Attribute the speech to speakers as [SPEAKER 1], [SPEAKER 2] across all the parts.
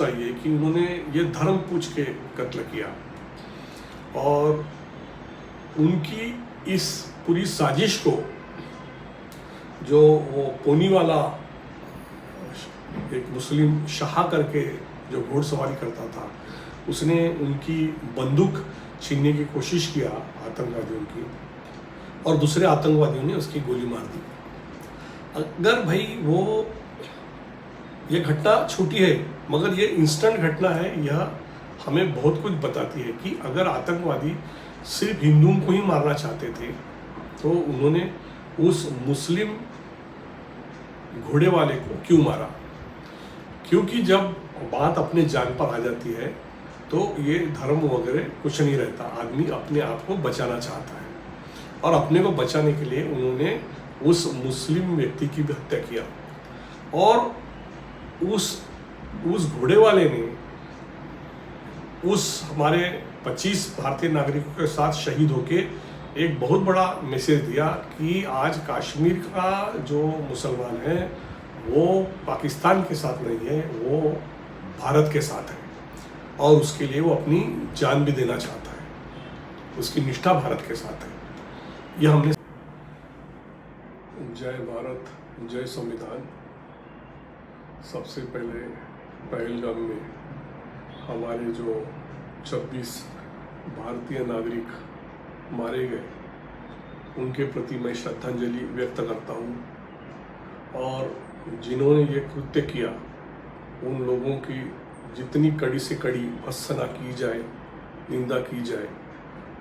[SPEAKER 1] आई है कि उन्होंने ये धर्म पूछ के कत्ल किया और उनकी इस पूरी साजिश को जो वो पोनी वाला एक मुस्लिम शाह करके जो घोड़सवारी करता था, उसने उनकी बंदूक छीनने की कोशिश किया आतंकवादियों की, और दूसरे आतंकवादियों ने उसकी गोली मार दी। अगर भाई वो ये घटना छोटी है मगर ये इंस्टेंट घटना है, यह हमें बहुत कुछ बताती है कि अगर आतंकवादी सिर्फ हिंदुओं को ही मारना चाहते थे तो उन्होंने उस मुस्लिम घोड़े वाले को क्यों मारा। क्योंकि जब बात अपने जान पर आ जाती है तो ये धर्म वगैरह कुछ नहीं रहता, आदमी अपने आप को बचाना चाहता है और अपने को बचाने के लिए उन्होंने उस मुस्लिम व्यक्ति की भी हत्या किया और उस घोड़े वाले ने उस हमारे 25 भारतीय नागरिकों के साथ शहीद होके एक बहुत बड़ा मैसेज दिया कि आज कश्मीर का जो मुसलमान है वो पाकिस्तान के साथ नहीं है, वो भारत के साथ है और उसके लिए वो अपनी जान भी देना चाहता है, उसकी निष्ठा भारत के साथ है। यह हमने जय भारत जय संविधान। सबसे पहले पहलगाम में हमारे जो 26 भारतीय नागरिक मारे गए उनके प्रति मैं श्रद्धांजलि व्यक्त करता हूँ और जिन्होंने ये कृत्य किया उन लोगों की जितनी कड़ी से कड़ी भर्त्सना की जाए, निंदा की जाए,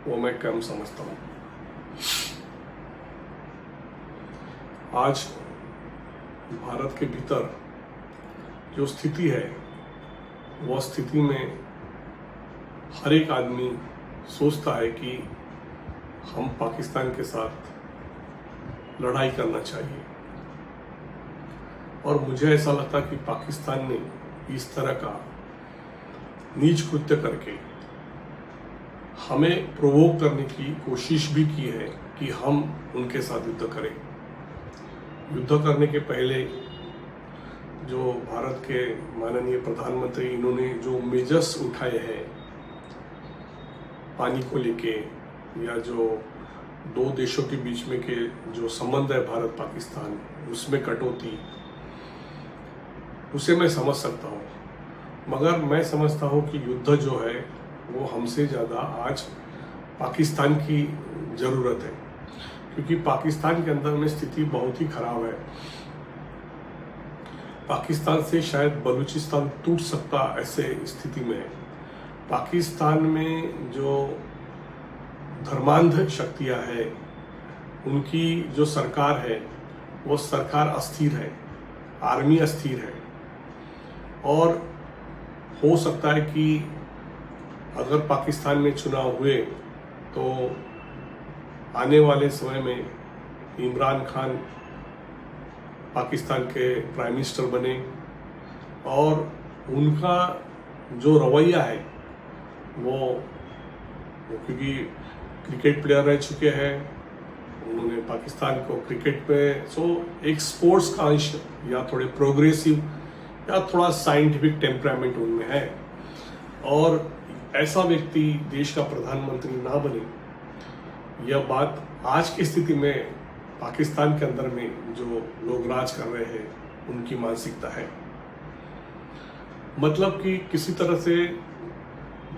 [SPEAKER 1] वो मैं कम समझता हूँ। आज भारत के भीतर जो स्थिति है वह स्थिति में हर एक आदमी सोचता है कि हम पाकिस्तान के साथ लड़ाई करना चाहिए और मुझे ऐसा लगता कि पाकिस्तान ने इस तरह का नीच कृत्य करके हमें प्रोवोक करने की कोशिश भी की है कि हम उनके साथ युद्ध करें। युद्ध करने के पहले जो भारत के माननीय प्रधानमंत्री इन्होंने जो मेजर्स उठाए हैं पानी को लेके या जो दो देशों के बीच में के जो संबंध है भारत पाकिस्तान उसमें कटौती, उसे मैं समझ सकता हूँ, मगर मैं समझता हूँ कि युद्ध जो है वो हमसे ज़्यादा आज पाकिस्तान की ज़रूरत है, क्योंकि पाकिस्तान के अंदर में स्थिति बहुत ही खराब है। पाकिस्तान से शायद बलूचिस्तान टूट सकता ऐसे स्थिति में है। पाकिस्तान में जो धर्मांध शक्तियाँ हैं उनकी जो सरकार है वो सरकार अस्थिर है, आर्मी अस्थिर है और हो सकता है कि अगर पाकिस्तान में चुनाव हुए तो आने वाले समय में इमरान खान पाकिस्तान के प्राइम मिनिस्टर बने और उनका जो रवैया है वो क्योंकि क्रिकेट प्लेयर रह चुके हैं, उन्होंने पाकिस्तान को क्रिकेट में एक स्पोर्ट्स का अंश या थोड़े प्रोग्रेसिव या थोड़ा साइंटिफिक टेम्परामेंट उनमें है और ऐसा व्यक्ति देश का प्रधानमंत्री ना बने, यह बात आज की स्थिति में पाकिस्तान के अंदर में जो लोग राज कर रहे हैं उनकी मानसिकता है। मतलब कि किसी तरह से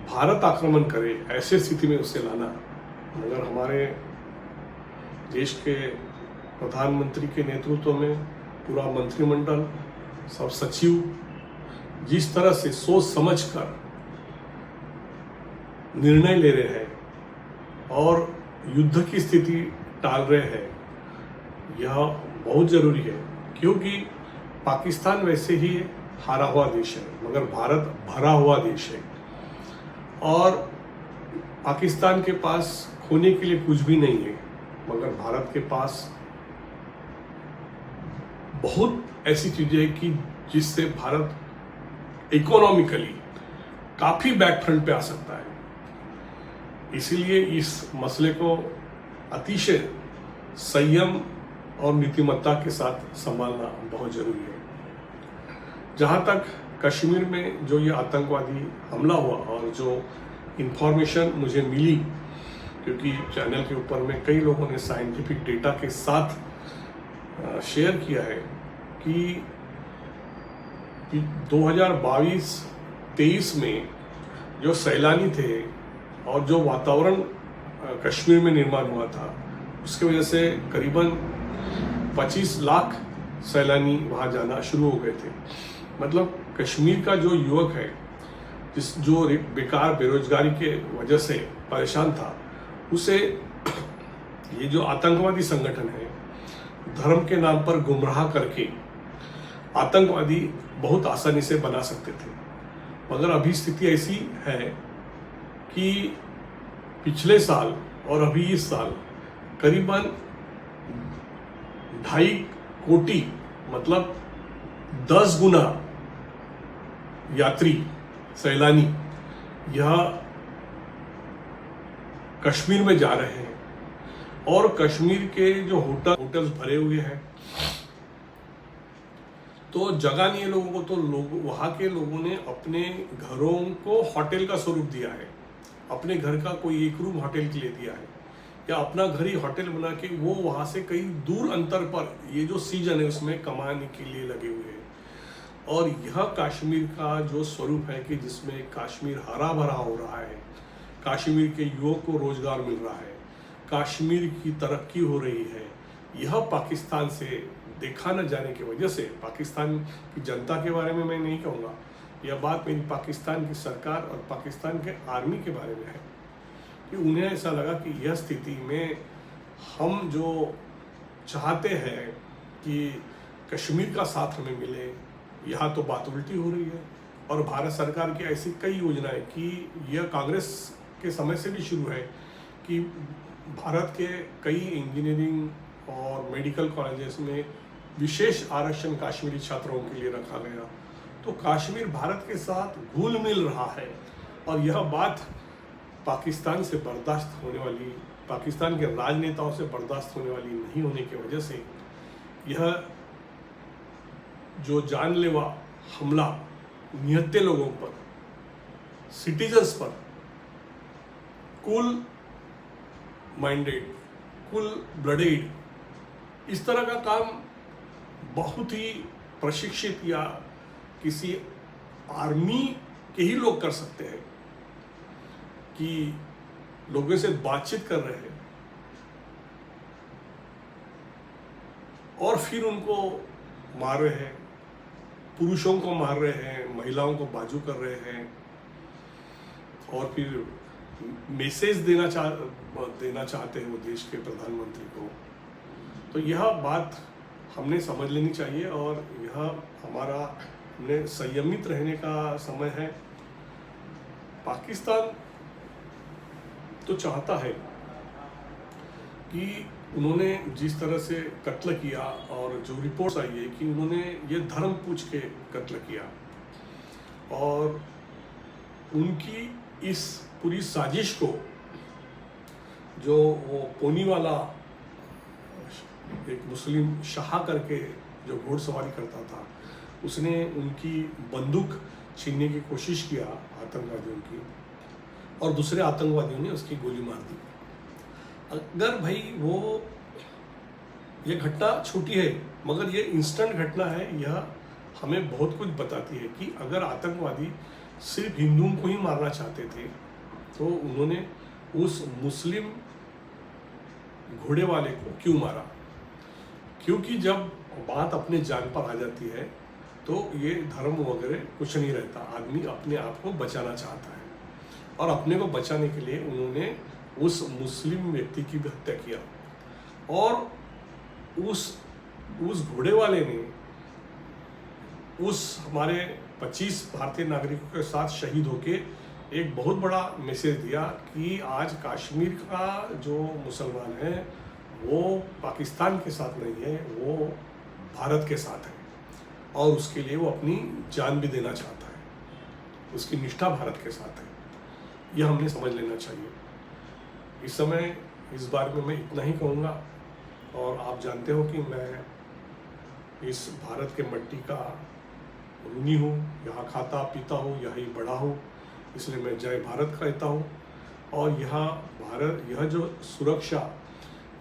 [SPEAKER 1] भारत आक्रमण करे ऐसे स्थिति में उसे लाना, मगर हमारे देश के प्रधानमंत्री के नेतृत्व में पूरा मंत्रिमंडल, सब सचिव जिस तरह से सोच समझ कर निर्णय ले रहे हैं और युद्ध की स्थिति टाल रहे हैं, यह बहुत जरूरी है, क्योंकि पाकिस्तान वैसे ही हारा हुआ देश है मगर भारत भरा हुआ देश है और पाकिस्तान के पास खोने के लिए कुछ भी नहीं है, मगर भारत के पास बहुत ऐसी चीजें हैं कि जिससे भारत इकोनॉमिकली काफी बैक फ्रंट पे आ सकता है। इसीलिए इस मसले को अतिशय संयम और नीतिमत्ता के साथ संभालना बहुत जरूरी है। जहाँ तक कश्मीर में जो ये आतंकवादी हमला हुआ और जो इन्फॉर्मेशन मुझे मिली, क्योंकि चैनल के ऊपर में कई लोगों ने साइंटिफिक डेटा के साथ शेयर किया है कि 2022-23 में जो सैलानी थे और जो वातावरण कश्मीर में निर्माण हुआ था, उसकी वजह से करीबन 25 लाख सैलानी वहाँ जाना शुरू हो गए थे। मतलब कश्मीर का जो युवक है, जो बेकार बेरोजगारी के वजह से परेशान था, उसे ये जो आतंकवादी संगठन है, धर्म के नाम पर गुमराह करके आतंकवादी बहुत आसानी से बना सकते थे। मगर अभी स्थिति ऐसी है कि पिछले साल और अभी इस साल करीबन 2.5 कोटी, मतलब 10 गुना यात्री सैलानी यह कश्मीर में जा रहे हैं और कश्मीर के जो होटल्स भरे हुए हैं, तो जगह नहीं है लोगों को, तो वहाँ के लोगों ने अपने घरों को होटल का स्वरूप दिया है। अपने घर का कोई एक रूम होटल के लिए दिया है या अपना घर ही होटल बना के वो वहाँ से कई दूर अंतर पर ये जो सीजन है उसमें कमाने के लिए लगे हुए हैं। और यह कश्मीर का जो स्वरूप है कि जिसमें कश्मीर हरा भरा हो रहा है, कश्मीर के युवक को रोजगार मिल रहा है, कश्मीर की तरक्की हो रही है, यह पाकिस्तान से देखा न जाने की वजह से, पाकिस्तान की जनता के बारे में मैं नहीं कहूँगा, यह बात मेरी पाकिस्तान की सरकार और पाकिस्तान के आर्मी के बारे में है कि उन्हें ऐसा लगा कि यह स्थिति में हम जो चाहते हैं कि कश्मीर का साथ हमें मिले, यहाँ तो बात उल्टी हो रही है। और भारत सरकार की ऐसी कई योजनाएं कि यह कांग्रेस के समय से भी शुरू है कि भारत के कई इंजीनियरिंग और मेडिकल कॉलेजेस में विशेष आरक्षण कश्मीरी छात्रों के लिए रखा गया। तो कश्मीर भारत के साथ घुल मिल रहा है और यह बात पाकिस्तान से बर्दाश्त होने वाली, पाकिस्तान के राजनेताओं से बर्दाश्त होने वाली नहीं होने की वजह से यह जो जानलेवा हमला निहत्थे लोगों पर, सिटीजन्स पर, कूल माइंडेड, कूल ब्लडेड, इस तरह का काम बहुत ही प्रशिक्षित या किसी आर्मी के ही लोग कर सकते हैं कि लोगों से बातचीत कर रहे हैं और फिर उनको मार रहे हैं, पुरुषों को मार रहे हैं, महिलाओं को बाजू कर रहे हैं और फिर मैसेज देना चाहते हैं वो देश के प्रधानमंत्री को। तो यह बात हमने समझ लेनी चाहिए और यह हमारा, हमने संयमित रहने का समय है। पाकिस्तान तो चाहता है कि उन्होंने जिस तरह से कत्ल किया और जो रिपोर्ट्स आई है कि उन्होंने ये धर्म पूछ के कत्ल किया और उनकी इस पूरी साजिश को जो वो पोनीवाला एक मुस्लिम शाह करके जो घोड़सवारी करता था, उसने उनकी बंदूक छीनने की कोशिश किया आतंकवादियों की और दूसरे आतंकवादियों ने उसकी गोली मार दी। अगर भाई वो ये घटना छोटी है मगर ये इंस्टेंट घटना है, यह हमें बहुत कुछ बताती है कि अगर आतंकवादी सिर्फ हिंदुओं को ही मारना चाहते थे तो उन्होंने उस मुस्लिम घोड़े वाले को क्यों मारा। क्योंकि जब बात अपने जान पर आ जाती है तो ये धर्म वगैरह कुछ नहीं रहता, आदमी अपने आप को बचाना चाहता है और अपने को बचाने के लिए उन्होंने उस मुस्लिम व्यक्ति की भी हत्या किया और उस घोड़े वाले ने उस हमारे 25 भारतीय नागरिकों के साथ शहीद होके एक बहुत बड़ा मैसेज दिया कि आज कश्मीर का जो मुसलमान है वो पाकिस्तान के साथ नहीं है, वो भारत के साथ है और उसके लिए वो अपनी जान भी देना चाहता है, उसकी निष्ठा भारत के साथ है। यह हमने समझ लेना चाहिए। इस समय इस बारे में मैं इतना ही कहूँगा और आप जानते हो कि मैं इस भारत के मिट्टी का ऋणी हूँ, यहाँ खाता पीता हूँ, यहीं बड़ा हूँ, इसलिए मैं जय भारत कहता हूँ। और यह जो सुरक्षा,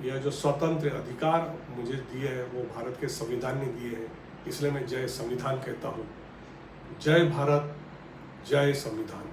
[SPEAKER 1] यह जो स्वतंत्र अधिकार मुझे दिए हैं वो भारत के संविधान ने दिए हैं, इसलिए मैं जय संविधान कहता हूँ। जय भारत, जय संविधान।